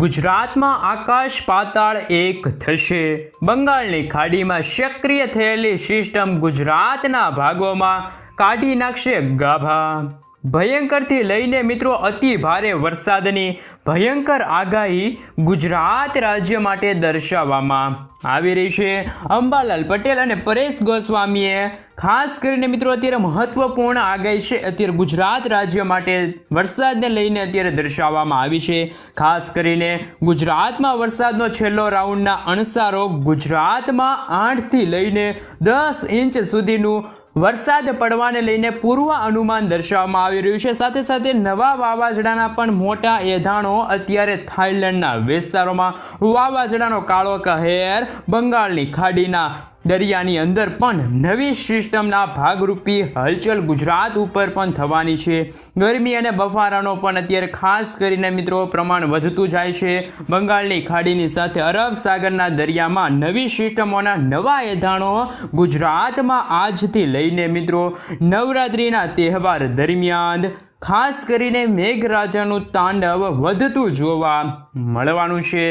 ગુજરાતમાં આકાશ પાતાળ એક થશે। બંગાળની ખાડીમાં સક્રિય થયેલી સિસ્ટમ ગુજરાતના ભાગોમાં કાઢી નાખશે ગાભા। ભયંકરથી લઈને મિત્રો અતિ ભારે વરસાદની ભયંકર આગાહી ગુજરાત રાજ્ય માટે દર્શાવવામાં આવી રહી છે। અંબાલાલ પટેલ અને પરેશ ગોસ્વામીએ ખાસ કરીને મિત્રો અત્યારે મહત્વપૂર્ણ આગાહી છે અત્યારે ગુજરાત રાજ્ય માટે વરસાદને લઈને અત્યારે દર્શાવવામાં આવી છે। ખાસ કરીને ગુજરાતમાં વરસાદનો છેલ્લો રાઉન્ડના અણસારો ગુજરાતમાં 8થી લઈને 10 ઇંચ સુધીનું વરસાદ પડવાને લઈને પૂર્વ અનુમાન દર્શાવવામાં આવી રહ્યું છે। સાથે સાથે નવા વાવાઝોડાના પણ મોટા એધાણો અત્યારે થાઈલેન્ડના વિસ્તારોમાં વાવાઝોડાનો કાળો કહેર બંગાળની ખાડીના દરિયાની અંદર પણ નવી સિસ્ટમના ભાગરૂપી હલચલ ગુજરાત ઉપર પણ થવાની છે। ગરમી અને બફારાનો પણ અત્યારે ખાસ કરીને મિત્રો પ્રમાણ વધતું જાય છે। બંગાળની ખાડીની સાથે અરબ સાગરના દરિયામાં નવી સિસ્ટમોના નવા એધાણો ગુજરાતમાં આજથી લઈને મિત્રો નવરાત્રિના તહેવાર દરમિયાન ખાસ કરીને મેઘરાજાનું તાંડવ વધતું જોવા મળવાનું છે।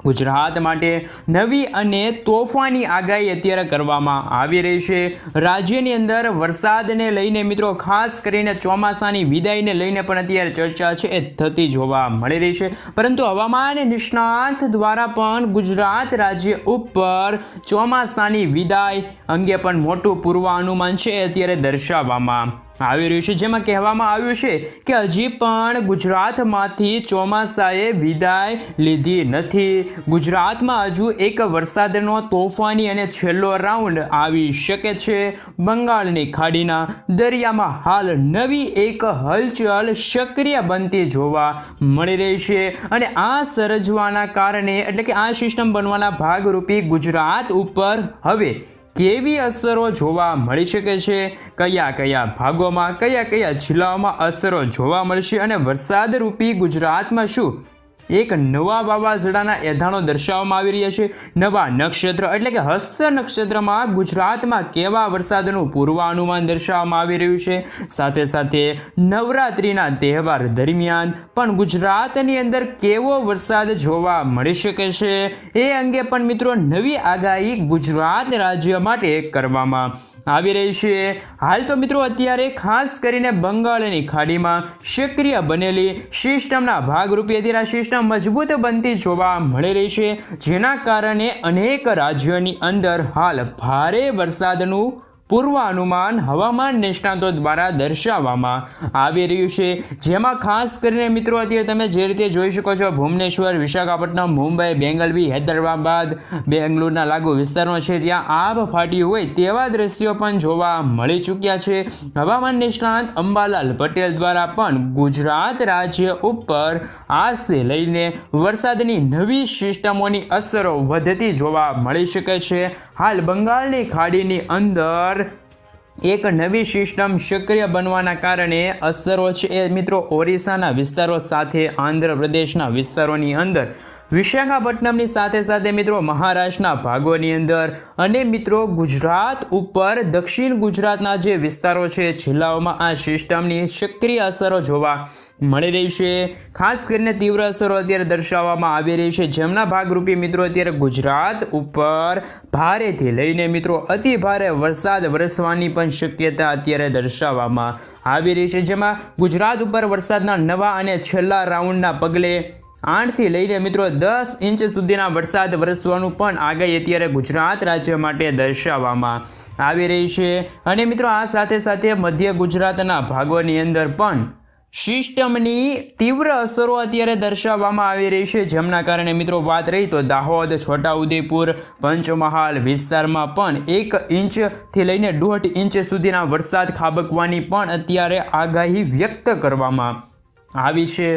ગુજરાત માટે નવી અને તોફાની આગાહી અત્યારે કરવામાં આવી રહી છે। રાજ્યની અંદર વરસાદને લઈને મિત્રો ખાસ કરીને ચોમાસાની વિદાયને લઈને પણ અત્યારે ચર્ચા છે એ થતી જોવા મળી રહી છે। પરંતુ હવામાન નિષ્ણાત દ્વારા પણ ગુજરાત રાજ્ય ઉપર ચોમાસાની વિદાય અંગે પણ મોટું પૂર્વાનુમાન છે એ અત્યારે દર્શાવવામાં આવી રહ્યું છે, જેમાં કહેવામાં આવ્યું છે કે હજી પણ ગુજરાતમાંથી ચોમાસાએ વિદાય લીધી નથી। ગુજરાતમાં હજુ એક વરસાદનો તોફાની અને છેલ્લો રાઉન્ડ આવી શકે છે। બંગાળની ખાડીના દરિયામાં હાલ નવી એક હલચલ સક્રિય બનતી જોવા મળી રહી છે અને આ સર્જવાના કારણે એટલે કે આ સિસ્ટમ બનવાના ભાગરૂપી ગુજરાત ઉપર હવે કેવી અસરો જોવા મળી શકે છે, કયા કયા ભાગોમાં કયા કયા જિલ્લાઓમાં અસરો જોવા મળશે અને વરસાદ રૂપી ગુજરાતમાં શું એક નવા વાવાઝોડાના એધાણો દર્શાવવામાં આવી રહ્યા છે। નવા નક્ષત્ર એટલે કે હસ્ત નક્ષત્રમાં ગુજરાતમાં કેવા વરસાદનું પૂર્વાનુમાન દર્શાવવામાં આવી રહ્યું છે। સાથે સાથે નવરાત્રિના તહેવાર દરમિયાન પણ ગુજરાતની અંદર કેવો વરસાદ જોવા મળી શકે છે એ અંગે પણ મિત્રો નવી આગાહી ગુજરાત રાજ્ય માટે કરવામાં આવી રહી છે। હાલ તો મિત્રો અત્યારે ખાસ કરીને બંગાળની ખાડીમાં સક્રિય બનેલી સિસ્ટમના ભાગરૂપે અત્યારે આ સિસ્ટમ મજબૂત બનતી જોવા મળી રહી છે, જેના કારણે અનેક રાજ્યોની અંદર હાલ ભારે વરસાદનું પૂર્વાનુમાન હવામાન નિષ્ણાતો દ્વારા દર્શાવવામાં આવી રહ્યું છે। જેમાં ખાસ કરીને મિત્રો અત્યારે તમે જે રીતે જોઈ શકો છો ભુવનેશ્વર, વિશાખાપટ્ટનમ, મુંબઈ, બેંગલવી, હૈદરાબાદ, બેંગલુરુના લાગુ વિસ્તારો છે ત્યાં આભ ફાટી હોય તેવા દ્રશ્યો પણ જોવા મળી ચૂક્યા છે। હવામાન નિષ્ણાત અંબાલાલ પટેલ દ્વારા પણ ગુજરાત રાજ્ય ઉપર આજથી લઈને વરસાદની નવી સિસ્ટમોની અસરો વધતી જોવા મળી શકે છે। હાલ બંગાળની ખાડીની અંદર એક નવી સિસ્ટમ સક્રિય બનવાના કારણે અસરો છે એ મિત્રો ઓરિસ્સાના વિસ્તારો સાથે આંધ્રપ્રદેશના વિસ્તારોની અંદર, વિશાખાપટ્ટનમની સાથે સાથે મિત્રો મહારાષ્ટ્રના ભાગોની અંદર અને મિત્રો ગુજરાત ઉપર દક્ષિણ ગુજરાતના જે વિસ્તારો છે જિલ્લાઓમાં આ સિસ્ટમની સક્રિય અસરો જોવા મળી રહી છે। ખાસ કરીને તીવ્ર અસરો અત્યારે દર્શાવવામાં આવી રહી છે, જેમના ભાગરૂપે મિત્રો અત્યારે ગુજરાત ઉપર ભારેથી લઈને મિત્રો અતિ ભારે વરસાદ વરસવાની પણ શક્યતા અત્યારે દર્શાવવામાં આવી રહી છે, જેમાં ગુજરાત ઉપર વરસાદના નવા અને છેલ્લા રાઉન્ડના પગલે 8થી લઈને મિત્રો 10 ઇંચ સુધીના વરસાદ વરસવાનું પણ આગાહી અત્યારે ગુજરાત રાજ્ય માટે દર્શાવવામાં આવી રહી છે। અને મિત્રો આ સાથે સાથે મધ્ય ગુજરાતના ભાગોની અંદર પણ સિસ્ટમની તીવ્ર અસરો અત્યારે દર્શાવવામાં આવી રહી છે, જેમના કારણે મિત્રો વાત રહી તો દાહોદ, છોટાઉદેપુર, પંચમહાલ વિસ્તારમાં પણ 1 ઇંચથી લઈને 1.5 ઇંચ સુધીના વરસાદ ખાબકવાની પણ અત્યારે આગાહી વ્યક્ત કરવામાં આવી છે।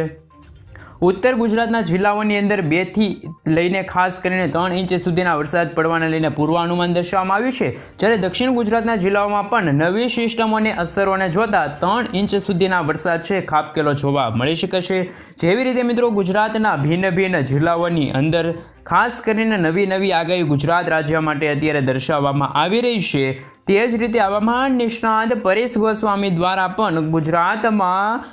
ઉત્તર ગુજરાતના જિલ્લાઓની અંદર 2 થી લઈને ખાસ કરીને 3 ઇંચ સુધીના વરસાદ પડવાને લઈને પૂર્વાનુમાન દર્શાવવામાં આવ્યું છે, જ્યારે દક્ષિણ ગુજરાતના જિલ્લાઓમાં પણ નવી સિસ્ટમોની અસરોને જોતા 3 ઇંચ સુધીના વરસાદ છે ખાબકેલો જોવા મળી શકે છે। જેવી રીતે મિત્રો ગુજરાતના ભિન્ન ભિન્ન જિલ્લાઓની અંદર ખાસ કરીને નવી આગાહી ગુજરાત રાજ્ય માટે અત્યારે દર્શાવવામાં આવી રહી છે, તે જ રીતે હવામાન નિષ્ણાત પરેશ ગોસ્વામી દ્વારા પણ ગુજરાતમાં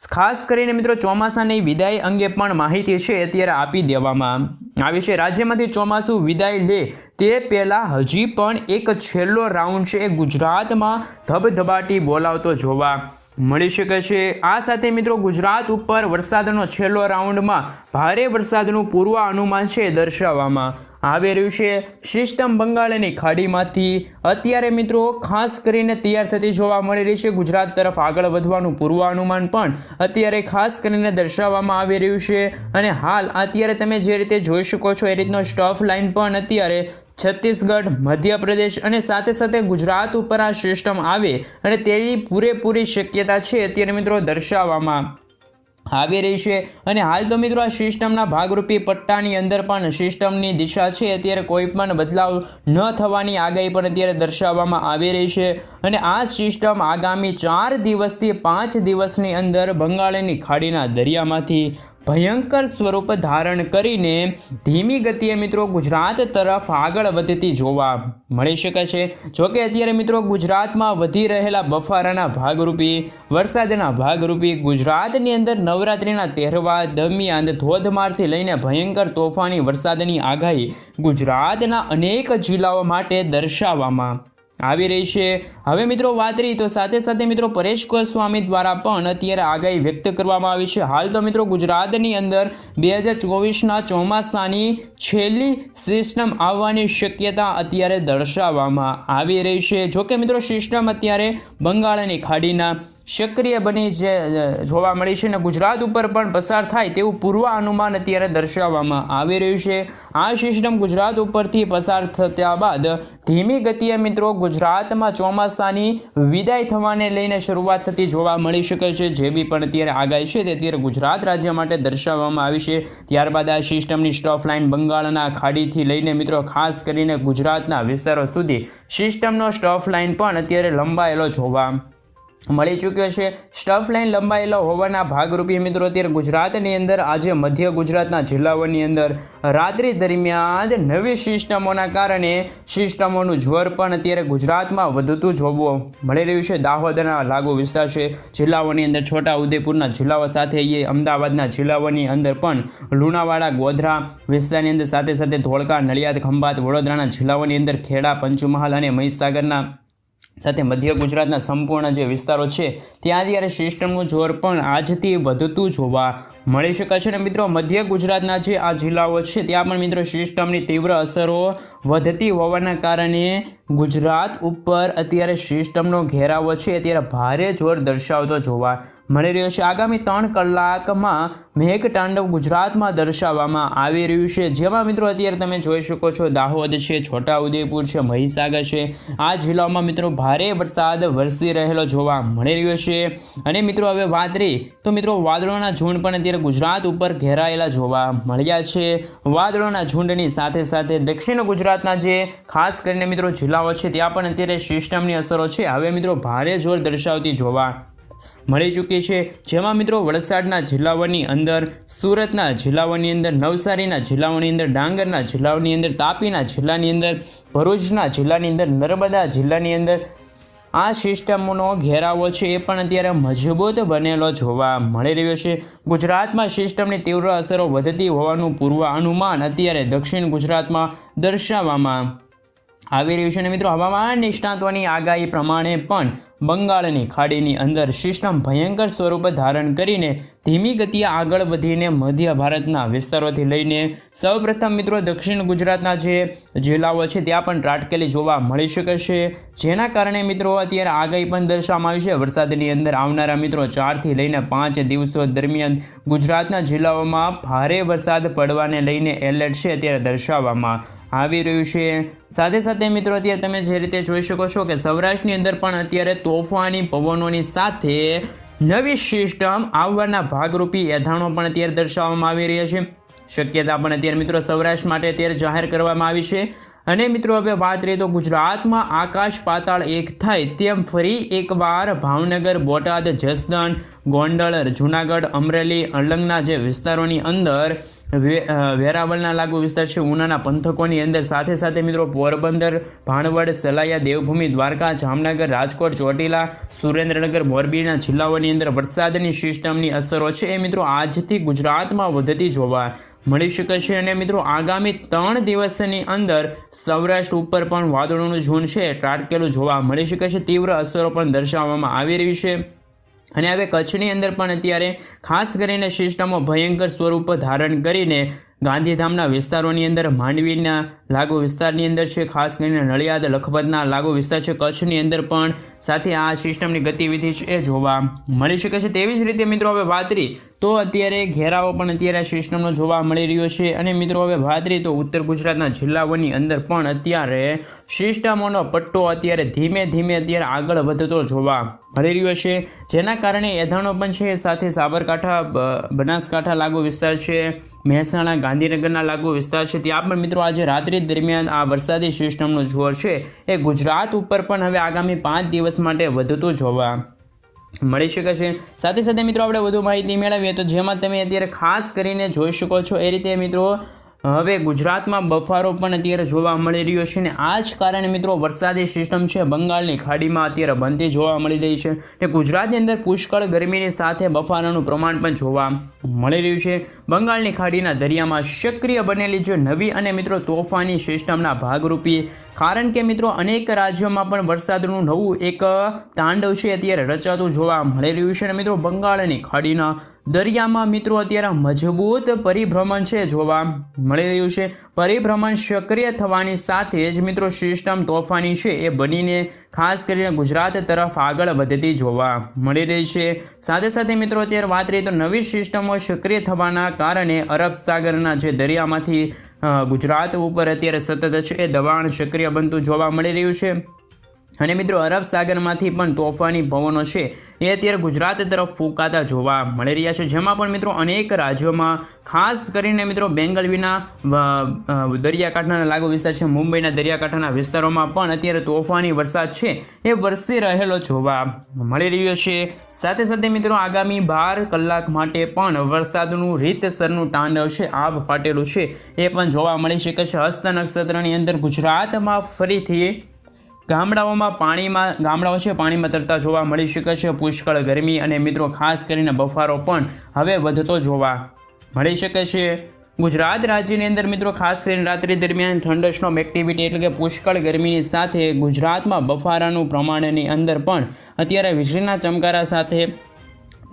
ખાસ કરીને મિત્રો ચોમાસાની વિદાય અંગે પણ માહિતી છે અત્યારે આપી દેવામાં આવી છે। રાજ્યમાંથી ચોમાસું વિદાય લે તે પહેલાં હજી પણ એક છેલ્લો રાઉન્ડ છે એ ગુજરાતમાં ધબધબાટી બોલાવતો જોવા મળી શકે છે। આ સાથે મિત્રો ગુજરાત ઉપર વરસાદનો છેલ્લો રાઉન્ડમાં ભારે વરસાદનું પૂર્વ અનુમાન છે દર્શાવવામાં આવી રહ્યું છે। સિસ્ટમ બંગાળની ખાડીમાંથી અત્યારે મિત્રો ખાસ કરીને તૈયાર થતી જોવા મળી રહી છે। ગુજરાત તરફ આગળ વધવાનું પૂર્વ અનુમાન પણ અત્યારે ખાસ કરીને દર્શાવવામાં આવી રહ્યું છે અને હાલ અત્યારે તમે જે રીતે જોઈ શકો છો એ રીતનો સ્ટફ લાઇન પણ અત્યારે છત્તીસગઢ, મધ્યપ્રદેશ અને સાથે સાથે ગુજરાત ઉપર આ સિસ્ટમ આવે અને તેની પૂરેપૂરી શક્યતા છે અત્યારે મિત્રો દર્શાવવામાં આવી રહી છે। અને હાલ તો મિત્રો આ સિસ્ટમના ભાગરૂપી પટ્ટાની અંદર પણ સિસ્ટમની દિશા છે અત્યારે કોઈ પણ બદલાવ ન થવાની આગાહી પણ અત્યારે દર્શાવવામાં આવી રહી છે અને આ સિસ્ટમ આગામી 4 દિવસથી 5 દિવસની અંદર બંગાળની ખાડીના દરિયામાંથી ભયંકર સ્વરૂપ ધારણ કરીને ધીમી ગતિએ મિત્રો ગુજરાત તરફ આગળ વધતી જોવા મળી શકે છે। જોકે અત્યારે મિત્રો ગુજરાતમાં વધી રહેલા બફારાના ભાગરૂપી વરસાદના ભાગરૂપી ગુજરાતની અંદર નવરાત્રિના તહેવાર દરમિયાન ધોધમારથી લઈને ભયંકર તોફાની વરસાદની આગાહી ગુજરાતના અનેક જિલ્લાઓ માટે દર્શાવવામાં આવી રહી છે। હવે મિત્રો વાત રહી તો સાથે સાથે મિત્રો પરેશ ગોસ્વામી દ્વારા પણ અત્યારે આગાહી વ્યક્ત કરવામાં આવી છે। હાલ તો મિત્રો ગુજરાતની અંદર 2024ના ચોમાસાની છેલ્લી સિસ્ટમ આવવાની શક્યતા અત્યારે દર્શાવવામાં આવી રહી છે। જોકે મિત્રો સિસ્ટમ અત્યારે બંગાળની ખાડીના સક્રિય બની જોવા મળી છે અને ગુજરાત ઉપર પણ પસાર થાય તેવું પૂર્વ અનુમાન અત્યારે દર્શાવવામાં આવી રહ્યું છે। આ સિસ્ટમ ગુજરાત ઉપરથી પસાર થયા બાદ ધીમી ગતિએ મિત્રો ગુજરાતમાં ચોમાસાની વિદાય થવાને લઈને શરૂઆત થતી જોવા મળી શકે છે। જે બી પણ અત્યારે આગાહી છે તે અત્યારે ગુજરાત રાજ્ય માટે દર્શાવવામાં આવી છે। ત્યારબાદ આ સિસ્ટમની સ્ટફ લાઇન બંગાળના ખાડીથી લઈને મિત્રો ખાસ કરીને ગુજરાતના વિસ્તારો સુધી સિસ્ટમનો સ્ટફ લાઇન પણ અત્યારે લંબાયેલો જોવા મળી ચૂક્યો છે। સ્ટફ લાઇન લંબાયેલો હોવાના ભાગરૂપે મિત્રો અત્યારે ગુજરાતની અંદર આજે મધ્ય ગુજરાતના જિલ્લાઓની અંદર રાત્રિ દરમિયાન નવી સિસ્ટમોના કારણે સિસ્ટમોનું જોર પણ અત્યારે ગુજરાતમાં વધતું જોવા મળી રહ્યું છે। દાહોદના લાગુ વિસ્તાર છે જિલ્લાઓની અંદર છોટા ઉદેપુરના જિલ્લાઓ સાથે એ અમદાવાદના જિલ્લાઓની અંદર પણ લુણાવાડા, ગોધરા વિસ્તારની અંદર સાથે સાથે ધોળકા, નડિયાદ, ખંભાત, વડોદરાના જિલ્લાઓની અંદર ખેડા, પંચમહાલ અને મહીસાગરના સાથે મધ્ય ગુજરાતના સંપૂર્ણ જે વિસ્તારો છે ત્યાં અત્યારે સિસ્ટમનું જોર પણ આજથી વધતું જોવા મળી શકે છે। અને મિત્રો મધ્ય ગુજરાતના જે આ જિલ્લાઓ છે ત્યાં પણ મિત્રો સિસ્ટમની તીવ્ર અસરો વધતી હોવાના કારણે ગુજરાત ઉપર અત્યારે સિસ્ટમનો ઘેરાવો છે અત્યારે ભારે જોર દર્શાવતો જોવા મળી રહ્યો છે। આગામી 3 કલાકમાં મેઘતાંડવ ગુજરાતમાં દર્શાવવામાં આવી રહ્યું છે। જેમાં મિત્રો અત્યારે તમે જોઈ શકો છો દાહોદ છે, છોટાઉદેપુર છે, મહીસાગર છે, આ જિલ્લાઓમાં મિત્રો ભારે વરસાદ વરસી રહેલો જોવા મળી રહ્યો છે। અને મિત્રો હવે વાત રહી તો મિત્રો વાદળોના ઝુંડ પણ અત્યારે ગુજરાત ઉપર ઘેરાયેલા જોવા મળ્યા છે। વાદળોના ઝુંડની સાથે સાથે દક્ષિણ ગુજરાતના જે ખાસ કરીને મિત્રો જિલ્લાઓ છે ત્યાં પણ અત્યારે સિસ્ટમની અસરો છે હવે મિત્રો ભારે જોર દર્શાવતી જોવા મળી ચૂકી છે। જેમાં મિત્રો વલસાડના જિલ્લાઓની અંદર, સુરતના જિલ્લાઓની અંદર, નવસારીના જિલ્લાઓની અંદર, ડાંગરના જિલ્લાઓની અંદર, તાપીના જિલ્લાની અંદર, ભરૂચના જિલ્લાની અંદર, નર્મદા જિલ્લાની અંદર આ સિસ્ટમનો ઘેરાવો છે એ પણ અત્યારે મજબૂત બનેલો જોવા મળી રહ્યો છે। ગુજરાતમાં સિસ્ટમની તીવ્ર અસરો વધતી હોવાનું પૂર્વ અનુમાન અત્યારે દક્ષિણ ગુજરાતમાં દર્શાવવામાં આવી રહ્યું છે। અને મિત્રો હવામાન નિષ્ણાતોની આગાહી પ્રમાણે પણ બંગાળની ખાડીની અંદર સિસ્ટમ ભયંકર સ્વરૂપ ધારણ કરીને ધીમી ગતિએ આગળ વધીને મધ્ય ભારતના વિસ્તારોથી લઈને સૌપ્રથમ મિત્રો દક્ષિણ ગુજરાતના જે જિલ્લાઓ છે ત્યાં પણ ત્રાટકેલી જોવા મળી શકે છે। જેના કારણે મિત્રો અત્યારે આગાહી પણ દર્શાવવામાં આવી છે વરસાદની અંદર આવનારા મિત્રો 4 થી લઈને 5 દિવસો દરમિયાન ગુજરાતના જિલ્લાઓમાં ભારે વરસાદ પડવાને લઈને એલર્ટ છે અત્યારે દર્શાવવામાં આવી રહ્યું છે। સાથે સાથે મિત્રો અત્યારે તમે જે રીતે જોઈ શકો છો કે સૌરાષ્ટ્રની અંદર પણ અત્યારે તોફાની પવનોની સાથે નવી સિસ્ટમ આવવાના ભાગરૂપી એધાણો પણ અત્યારે દર્શાવવામાં આવી રહ્યા છે। શક્યતા પણ અત્યારે મિત્રો સૌરાષ્ટ્ર માટે અત્યારે જાહેર કરવામાં આવી છે। અને મિત્રો હવે વાત કરીએ તો ગુજરાતમાં આકાશ પાતાળ એક થાય તેમ ફરી એકવાર ભાવનગર, બોટાદ, જસદણ, ગોંડલ, જૂનાગઢ, અમરેલી, અલંગના જે વિસ્તારોની અંદર વેરાવળના લાગુ વિસ્તાર છે ઉનાના પંથકોની અંદર, સાથે સાથે મિત્રો પોરબંદર, ભાણવડ, સલાયા, દેવભૂમિ, દ્વારકા, જામનગર, રાજકોટ, ચોટીલા, સુરેન્દ્રનગર, મોરબીના જિલ્લાઓની અંદર વરસાદની સિસ્ટમની અસરો છે એ મિત્રો આજથી ગુજરાતમાં વધતી જોવા મળી શકે છે. અને મિત્રો આગામી 3 દિવસની અંદર સૌરાષ્ટ્ર ઉપર પણ વાદળોનું ઝુંડ છે ત્રાટકેલું જોવા મળી શકે છે. તીવ્ર અસરો પણ દર્શાવવામાં આવી રહી છે. અને હવે કચ્છની અંદર પણ અત્યારે ખાસ કરીને સિસ્ટમો ભયંકર સ્વરૂપ ધારણ કરીને ગાંધીધામના વિસ્તારોની અંદર, માંડવીના લાગુ વિસ્તારની અંદર છે, ખાસ કરીને નડિયાદ, લખપતના લાગુ વિસ્તાર છે, કચ્છની અંદર પણ સાથે આ સિસ્ટમની ગતિવિધિ છે એ જોવા મળી શકે છે. તેવી જ રીતે મિત્રો હવે વાત કરી તો અત્યારે ઘેરાવો પણ અત્યારે સિસ્ટમનો જોવા મળી રહ્યો છે. અને મિત્રો હવે વાત કરી તો ઉત્તર ગુજરાતના જિલ્લાઓની અંદર પણ અત્યારે સિસ્ટમોનો પટ્ટો અત્યારે ધીમે ધીમે અત્યારે આગળ વધતો જોવા મળી રહ્યો છે, જેના કારણે એધાણો પણ છે, સાથે સાબરકાંઠા, બનાસકાંઠા લાગુ વિસ્તાર છે, મહેસાણા, ગાંધીનગરના લાગુ વિસ્તાર છે, ત્યાં પણ મિત્રો આજે રાત્રિ દરમિયાન આ વરસાદી સિસ્ટમનો જોર છે એ ગુજરાત ઉપર પણ હવે આગામી 5 દિવસ માટે વધતું જોવા મળી શકે છે. સાથે સાથે મિત્રો આપણે વધુ માહિતી મેળવીએ તો જેમાં તમે અત્યારે ખાસ કરીને જોઈ શકો છો એ રીતે મિત્રો હવે ગુજરાતમાં બફારો પણ અત્યારે જોવા મળી રહ્યો છે. ને આ જ કારણે મિત્રો વરસાદી સિસ્ટમ છે બંગાળની ખાડીમાં અત્યારે બનતી જોવા મળી રહી છે. ને ગુજરાતની અંદર પુષ્કળ ગરમીની સાથે બફારાનું પ્રમાણ પણ જોવા મળી રહ્યું છે. બંગાળની ખાડીના દરિયામાં સક્રિય બનેલી જે નવી અને મિત્રો તોફાની સિસ્ટમના ભાગરૂપે, કારણ કે મિત્રો અનેક રાજ્યોમાં પણ વરસાદનું નવું એક તાંડવ છે અત્યારે રચાતું જોવા મળી રહ્યું છે. અને મિત્રો બંગાળની ખાડીના દરિયામાં મિત્રો અત્યારે મજબૂત પરિભ્રમણ છે જોવા મળી રહ્યું છે. પરિભ્રમણ સક્રિય થવાની સાથે જ મિત્રો સિસ્ટમ તોફાની છે એ બનીને ખાસ કરીને ગુજરાત તરફ આગળ વધતી જોવા મળી રહી છે. સાથે સાથે મિત્રો અત્યારે વાત કરીએ તો નવી સિસ્ટમો સક્રિય થવાના કારણે અરબ સાગરના જે દરિયામાંથી ગુજરાત ઉપર અત્યારે સતત છે એ દબાણ સક્રિય બનતું જોવા મળી રહ્યું છે. અને મિત્રો અરબ સાગરમાંથી પણ તોફાની પવનો છે એ અત્યારે ગુજરાત તરફ ફૂંકાતા જોવા મળી રહ્યા છે, જેમાં પણ મિત્રો અનેક રાજ્યોમાં ખાસ કરીને મિત્રો બેંગલવીના દરિયાકાંઠાના લાગુ વિસ્તાર છે, મુંબઈના દરિયાકાંઠાના વિસ્તારોમાં પણ અત્યારે તોફાની વરસાદ છે એ વરસી રહેલો જોવા મળી રહ્યો છે. સાથે સાથે મિત્રો આગામી 12 કલાક માટે પણ વરસાદનું રીતસરનું તાંડવ છે આબ ફાટેલું છે એ પણ જોવા મળી શકે છે. હસ્ત નક્ષત્રની અંદર ગુજરાતમાં ફરીથી ગામડાઓ છે પાણીમાં તરતા જોવા મળી શકે છે. પુષ્કળ ગરમી અને મિત્રો ખાસ કરીને બફારો પણ હવે વધતો જોવા મળી શકે છે. ગુજરાત રાજ્યની અંદર મિત્રો ખાસ કરીને રાત્રિ દરમિયાન થંડરસ્ટોર્મ એક્ટિવિટી એટલે કે પુષ્કળ ગરમીની સાથે ગુજરાતમાં બફારાનું પ્રમાણની અંદર પણ અત્યારે વીજળીના ચમકારા સાથે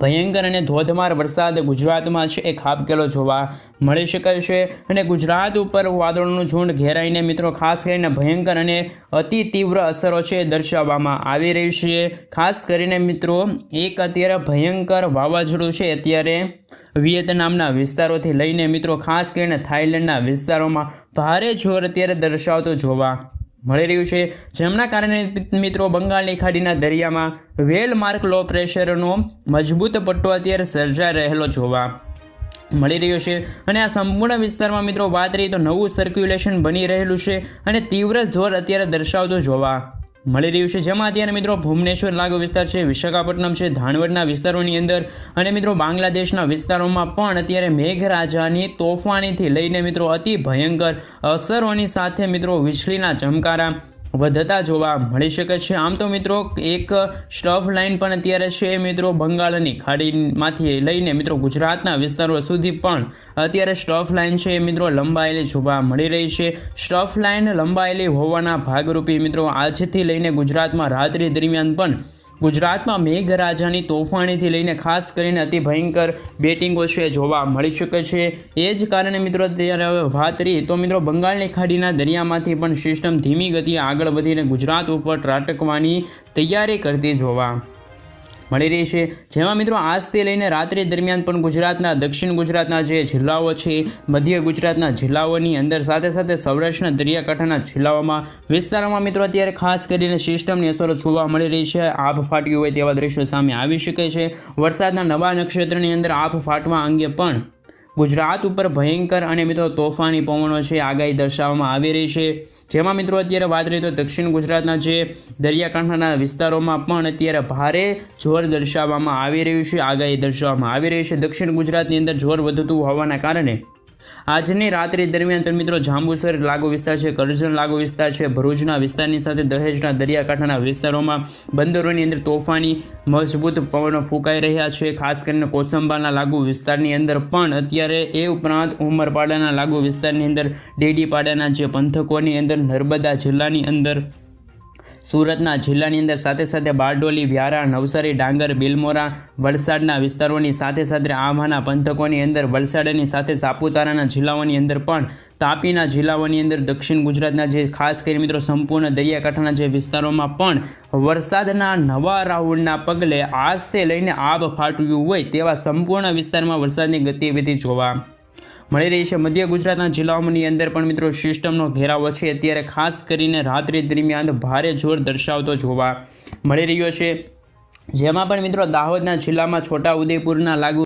ભયંકર અને ધોધમાર વરસાદ ગુજરાતમાં છે એ ખાબકેલો જોવા મળી શકે છે. અને ગુજરાત ઉપર વાદળોનું ઝુંડ ઘેરાઈને મિત્રો ખાસ કરીને ભયંકર અને અતિ તીવ્ર અસરો છે દર્શાવવામાં આવી રહી છે. ખાસ કરીને મિત્રો એક અત્યારે ભયંકર વાવાઝોડું છે અત્યારે વિયેતનામના વિસ્તારોથી લઈને મિત્રો ખાસ કરીને થાઈલેન્ડના વિસ્તારોમાં ભારે જોર અત્યારે દર્શાવતો જોવા મળી રહ્યું છે, જેમના કારણે મિત્રો બંગાળની ખાડીના દરિયામાં વેલમાર્ક લો પ્રેશરનો મજબૂત પટ્ટો અત્યારે સર્જાઈ રહેલો જોવા મળી રહ્યો છે. અને આ સંપૂર્ણ વિસ્તારમાં મિત્રો વાત કરીએ તો નવું સર્ક્યુલેશન બની રહેલું છે અને તીવ્ર જોર અત્યારે દર્શાવતો જોવા મળી રહ્યું છે, જેમાં અત્યારે મિત્રો ભુવનેશ્વર લાગુ વિસ્તાર છે, વિશાખાપટ્ટનમ છે, ધાનવડના વિસ્તારોની અંદર અને મિત્રો બાંગ્લાદેશના વિસ્તારોમાં પણ અત્યારે મેઘરાજાની તોફાનીથી લઈને મિત્રો અતિ ભયંકર અસરોની સાથે મિત્રો વીજળીના ચમકારા વધતા જોવા મળી શકે છે. આમ તો મિત્રો એક સ્ટફ લાઇન પણ અત્યારે છે મિત્રો બંગાળની ખાડીમાંથી લઈને મિત્રો ગુજરાતના વિસ્તારો સુધી પણ અત્યારે સ્ટફ લાઇન છે મિત્રો લંબાયેલી જોવા મળી રહી છે. સ્ટફ લાઇન લંબાયેલી હોવાના ભાગરૂપે મિત્રો આજથી લઈને ગુજરાતમાં રાત્રિ દરમિયાન પણ ગુજરાતમાં મેઘરાજાની તોફાનીથી લઈને ખાસ કરીને અતિ ભયંકર બેટિંગો છે જોવા મળી શકે છે. એ જ કારણે મિત્રો અત્યારે હવે વાત કરીએ તો મિત્રો બંગાળની ખાડીના દરિયામાંથી પણ સિસ્ટમ ધીમી ગતિએ આગળ વધીને ગુજરાત ઉપર ત્રાટકવાની તૈયારી કરતી જોવા મળી રહી છે, જેમાં મિત્રો આજથી લઈને રાત્રિ દરમિયાન પણ ગુજરાતના દક્ષિણ ગુજરાતના જે જિલ્લાઓ છે, મધ્ય ગુજરાતના જિલ્લાઓની અંદર સાથે સાથે સૌરાષ્ટ્રના દરિયાકાંઠાના જિલ્લાઓમાં વિસ્તારોમાં મિત્રો અત્યારે ખાસ કરીને સિસ્ટમની અસરો જોવા મળી રહી છે. આભ ફાટ્યું હોય તેવા દ્રશ્યો સામે આવી શકે છે. વરસાદના નવા નક્ષત્રની અંદર આભ ફાટવા અંગે પણ ગુજરાત ઉપર ભયંકર અને મિત્રો તોફાની પવનો છે આગાહી દર્શાવવામાં આવી રહી છે, જેમાં મિત્રો અત્યારે વાત કરીએ તો દક્ષિણ ગુજરાતના જે દરિયાકાંઠાના વિસ્તારોમાં પણ અત્યારે ભારે જોર દર્શાવવામાં આવી રહ્યું છે, આગાહી દર્શાવવામાં આવી રહી છે. દક્ષિણ ગુજરાતની અંદર જોર વધતું હોવાના કારણે આજની રાત્રિ દરમિયાન તો મિત્રો જાંબુસર લાગુ વિસ્તાર છે, કરજણ લાગુ વિસ્તાર છે, ભરૂચના વિસ્તારની સાથે દહેજના દરિયાકાંઠાના વિસ્તારોમાં બંદરોની અંદર તોફાની મજબૂત પવનો ફૂંકાઈ રહ્યા છે. ખાસ કરીને કોસંબાના લાગુ વિસ્તારની અંદર પણ અત્યારે, એ ઉપરાંત ઉમરપાડાના લાગુ વિસ્તારની અંદર, ડેડીપાડાના જે પંથકોની અંદર, નર્મદા જિલ્લાની અંદર, સુરતના જિલ્લાની અંદર, સાથે સાથે બારડોલી, વ્યારા, નવસારી, ડાંગર, બિલમોરા, વલસાડના વિસ્તારોની સાથે સાથે આંબાના પંથકોની અંદર, વલસાડની સાથે સાપુતારાના જિલ્લાઓની અંદર પણ, તાપીના જિલ્લાઓની અંદર, દક્ષિણ ગુજરાતના જે ખાસ કરી મિત્રો સંપૂર્ણ દરિયાકાંઠાના જે વિસ્તારોમાં પણ વરસાદના નવા રાઉન્ડના પગલે આજથી લઈને આબ ફાટ્યું હોય તેવા સંપૂર્ણ વિસ્તારમાં વરસાદની ગતિવિધિ જોવા મળી રહી છે. મધ્ય ગુજરાતના જિલ્લાઓની અંદર પણ મિત્રો સિસ્ટમનો ઘેરાવો છે અત્યારે ખાસ કરીને રાત્રિ દરમિયાન ભારે જોર દર્શાવતો જોવા મળી રહ્યો છે. જેમાં પણ મિત્રો દાહોદના જિલ્લામાં, છોટા ઉદેપુરના લાગુ